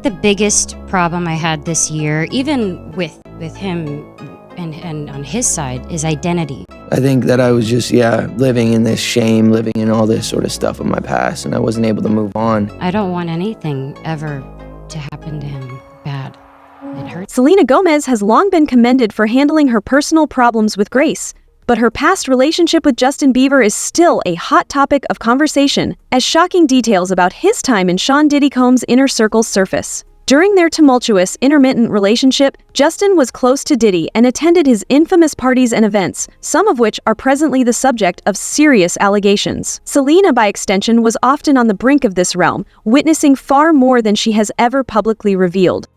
The biggest problem I had this year, even with him and on his side, is identity. I think that I was just, living in this shame, living in all this sort of stuff of my past, and I wasn't able to move on. I don't want anything ever to happen to him bad. It hurts. Selena Gomez has long been commended for handling her personal problems with grace, but her past relationship with Justin Bieber is still a hot topic of conversation, as shocking details about his time in Sean Diddy Combs' inner circle surface. During their tumultuous, intermittent relationship, Justin was close to Diddy and attended his infamous parties and events, some of which are presently the subject of serious allegations. Selena, by extension, was often on the brink of this realm, witnessing far more than she has ever publicly revealed.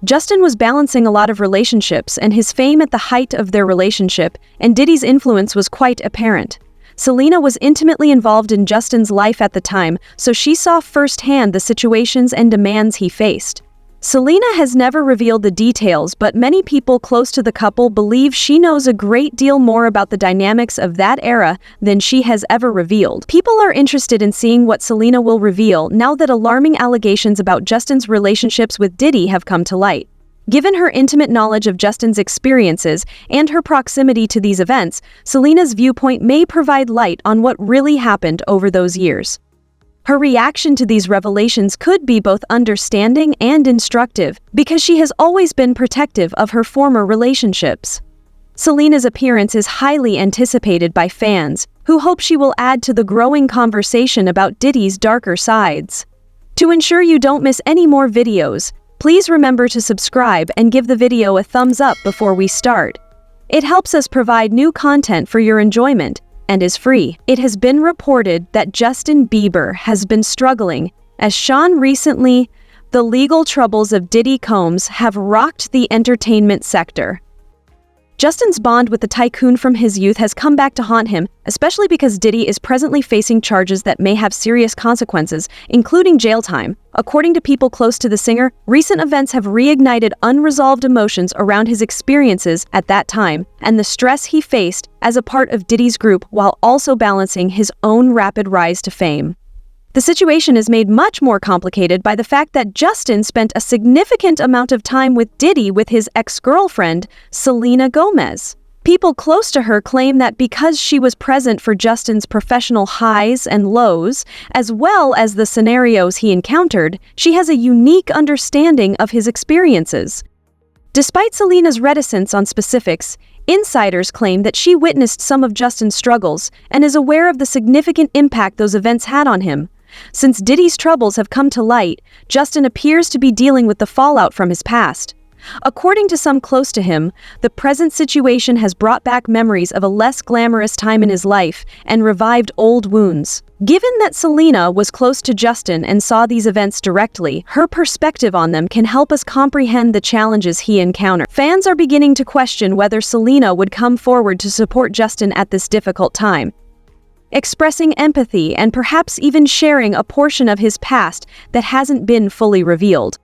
Justin was balancing a lot of relationships and his fame at the height of their relationship, and Diddy's influence was quite apparent. Selena was intimately involved in Justin's life at the time, so she saw firsthand the situations and demands he faced. Selena has never revealed the details, but many people close to the couple believe she knows a great deal more about the dynamics of that era than she has ever revealed. People are interested in seeing what Selena will reveal now that alarming allegations about Justin's relationships with Diddy have come to light. Given her intimate knowledge of Justin's experiences and her proximity to these events, Selena's viewpoint may provide light on what really happened over those years. Her reaction to these revelations could be both understanding and instructive, because she has always been protective of her former relationships. Selena's appearance is highly anticipated by fans, who hope she will add to the growing conversation about Diddy's darker sides. To ensure you don't miss any more videos, please remember to subscribe and give the video a thumbs up before we start. It helps us provide new content for your enjoyment, and is free. It has been reported that Justin Bieber has been struggling, as Sean recently, the legal troubles of Diddy Combs have rocked the entertainment sector. Justin's bond with the tycoon from his youth has come back to haunt him, especially because Diddy is presently facing charges that may have serious consequences, including jail time. According to people close to the singer, recent events have reignited unresolved emotions around his experiences at that time and the stress he faced as a part of Diddy's group while also balancing his own rapid rise to fame. The situation is made much more complicated by the fact that Justin spent a significant amount of time with Diddy with his ex-girlfriend, Selena Gomez. People close to her claim that because she was present for Justin's professional highs and lows, as well as the scenarios he encountered, she has a unique understanding of his experiences. Despite Selena's reticence on specifics, insiders claim that she witnessed some of Justin's struggles and is aware of the significant impact those events had on him. Since Diddy's troubles have come to light, Justin appears to be dealing with the fallout from his past. According to some close to him, the present situation has brought back memories of a less glamorous time in his life and revived old wounds. Given that Selena was close to Justin and saw these events directly, her perspective on them can help us comprehend the challenges he encountered. Fans are beginning to question whether Selena would come forward to support Justin at this difficult time, expressing empathy and perhaps even sharing a portion of his past that hasn't been fully revealed.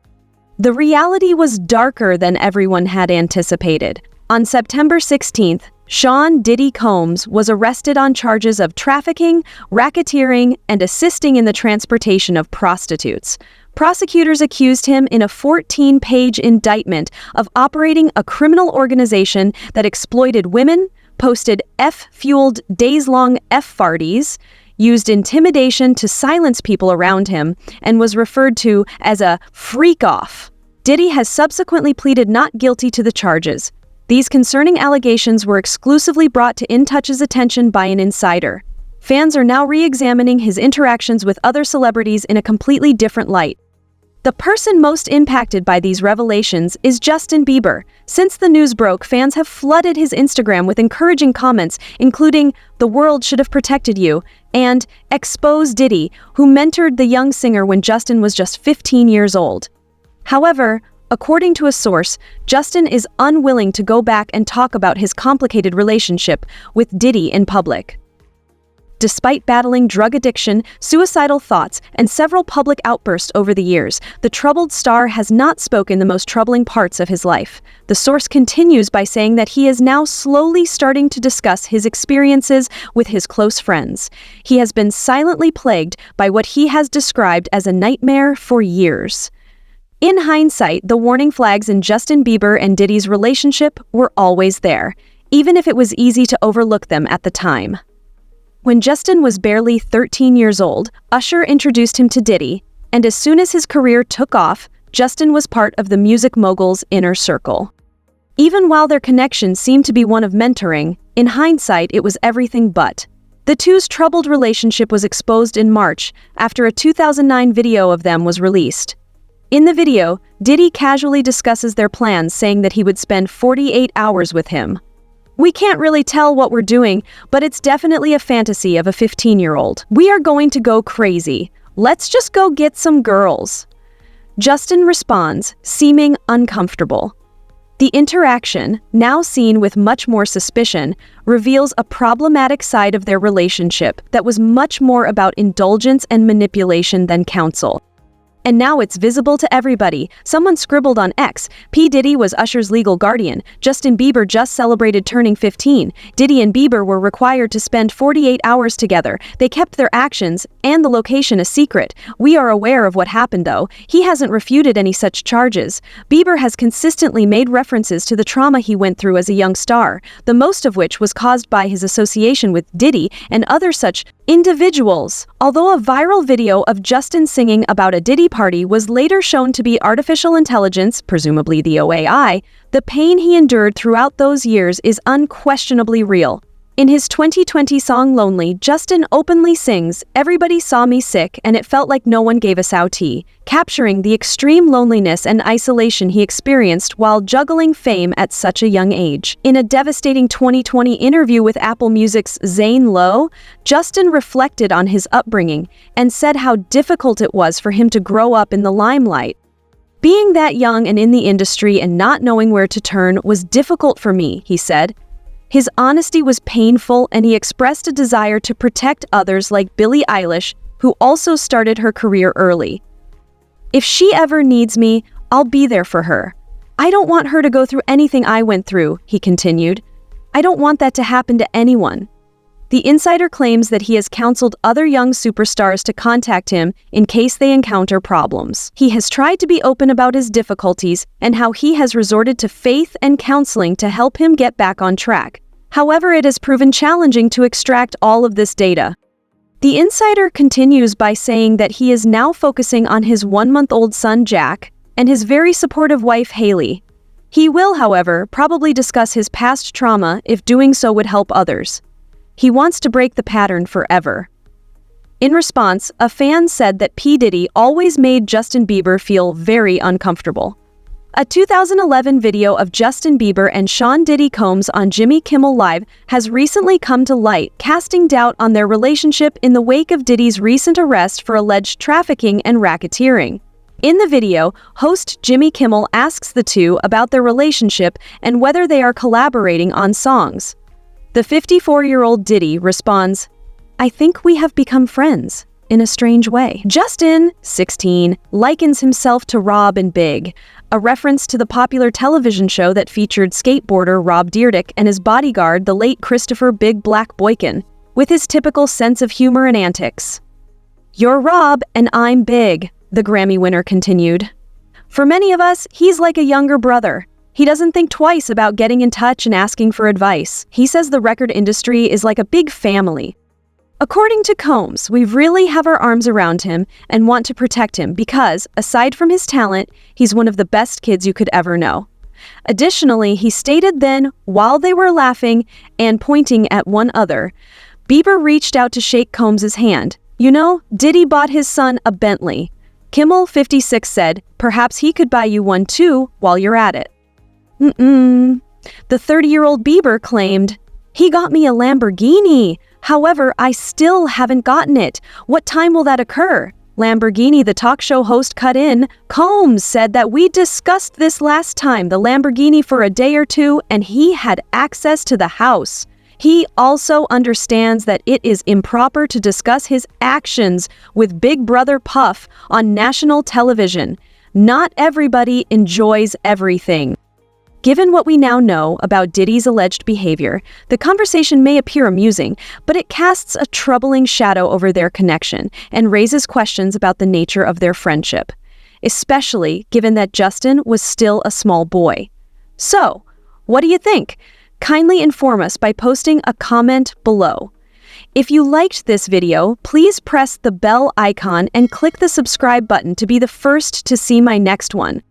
The reality was darker than everyone had anticipated. On September 16th, Sean Diddy Combs was arrested on charges of trafficking, racketeering, and assisting in the transportation of prostitutes. Prosecutors accused him in a 14-page indictment of operating a criminal organization that exploited women, posted F-fueled days-long F-farties, used intimidation to silence people around him, and was referred to as a freak-off. Diddy has subsequently pleaded not guilty to the charges. These concerning allegations were exclusively brought to In Touch's attention by an insider. Fans are now re-examining his interactions with other celebrities in a completely different light. The person most impacted by these revelations is Justin Bieber. Since the news broke, fans have flooded his Instagram with encouraging comments, including "The world should have protected you" and "Expose Diddy," who mentored the young singer when Justin was just 15 years old. However, according to a source, Justin is unwilling to go back and talk about his complicated relationship with Diddy in public. Despite battling drug addiction, suicidal thoughts, and several public outbursts over the years, the troubled star has not spoken the most troubling parts of his life. The source continues by saying that he is now slowly starting to discuss his experiences with his close friends. He has been silently plagued by what he has described as a nightmare for years. In hindsight, the warning flags in Justin Bieber and Diddy's relationship were always there, even if it was easy to overlook them at the time. When Justin was barely 13 years old, Usher introduced him to Diddy, and as soon as his career took off, Justin was part of the music mogul's inner circle. Even while their connection seemed to be one of mentoring, in hindsight it was everything but. The two's troubled relationship was exposed in March after a 2009 video of them was released. In the video, Diddy casually discusses their plans, saying that he would spend 48 hours with him. "We can't really tell what we're doing, but it's definitely a fantasy of a 15-year-old. We are going to go crazy. Let's just go get some girls." Justin responds, seeming uncomfortable. The interaction, now seen with much more suspicion, reveals a problematic side of their relationship that was much more about indulgence and manipulation than counsel. And now it's visible to everybody. Someone scribbled on X, P. Diddy was Usher's legal guardian. Justin Bieber just celebrated turning 15. Diddy and Bieber were required to spend 48 hours together. They kept their actions and the location a secret. We are aware of what happened, though. He hasn't refuted any such charges. Bieber has consistently made references to the trauma he went through as a young star, the most of which was caused by his association with Diddy and other such individuals. Although a viral video of Justin singing about a Diddy party was later shown to be artificial intelligence, presumably the OAI, the pain he endured throughout those years is unquestionably real. In his 2020 song Lonely, Justin openly sings, "Everybody saw me sick and it felt like no one gave us our tea," capturing the extreme loneliness and isolation he experienced while juggling fame at such a young age. In a devastating 2020 interview with Apple Music's Zane Lowe, Justin reflected on his upbringing and said how difficult it was for him to grow up in the limelight. "Being that young and in the industry and not knowing where to turn was difficult for me," he said. His honesty was painful, and he expressed a desire to protect others like Billie Eilish, who also started her career early. "If she ever needs me, I'll be there for her. I don't want her to go through anything I went through," he continued. "I don't want that to happen to anyone." The insider claims that he has counseled other young superstars to contact him in case they encounter problems. He has tried to be open about his difficulties and how he has resorted to faith and counseling to help him get back on track. However, it has proven challenging to extract all of this data. The insider continues by saying that he is now focusing on his 1-month-old son Jack and his very supportive wife Haley. He will, however, probably discuss his past trauma if doing so would help others. He wants to break the pattern forever. In response, a fan said that P. Diddy always made Justin Bieber feel very uncomfortable. A 2011 video of Justin Bieber and Sean Diddy Combs on Jimmy Kimmel Live has recently come to light, casting doubt on their relationship in the wake of Diddy's recent arrest for alleged trafficking and racketeering. In the video, host Jimmy Kimmel asks the two about their relationship and whether they are collaborating on songs. The 54-year-old Diddy responds, "I think we have become friends, in a strange way." Justin, 16, likens himself to Rob in Big, a reference to the popular television show that featured skateboarder Rob Dyrdek and his bodyguard, the late Christopher Big Black Boykin, with his typical sense of humor and antics. "You're Rob and I'm Big," the Grammy winner continued. "For many of us, he's like a younger brother. He doesn't think twice about getting in touch and asking for advice. He says the record industry is like a big family." According to Combs, "We really have our arms around him and want to protect him because, aside from his talent, he's one of the best kids you could ever know." Additionally, he stated then, while they were laughing and pointing at one other, Bieber reached out to shake Combs' hand. "You know, Diddy bought his son a Bentley." Kimmel, 56, said, "Perhaps he could buy you one too while you're at it." The 30-year-old Bieber claimed, "He got me a Lamborghini. However, I still haven't gotten it. What time will that occur?" Lamborghini, the talk show host, cut in. Combs said that "We discussed this last time, the Lamborghini for a day or two, and he had access to the house. He also understands that it is improper to discuss his actions with Big Brother Puff on national television. Not everybody enjoys everything." Given what we now know about Diddy's alleged behavior, the conversation may appear amusing, but it casts a troubling shadow over their connection and raises questions about the nature of their friendship. especially given that Justin was still a small boy. So, what do you think? Kindly inform us by posting a comment below. If you liked this video, please press the bell icon and click the subscribe button to be the first to see my next one.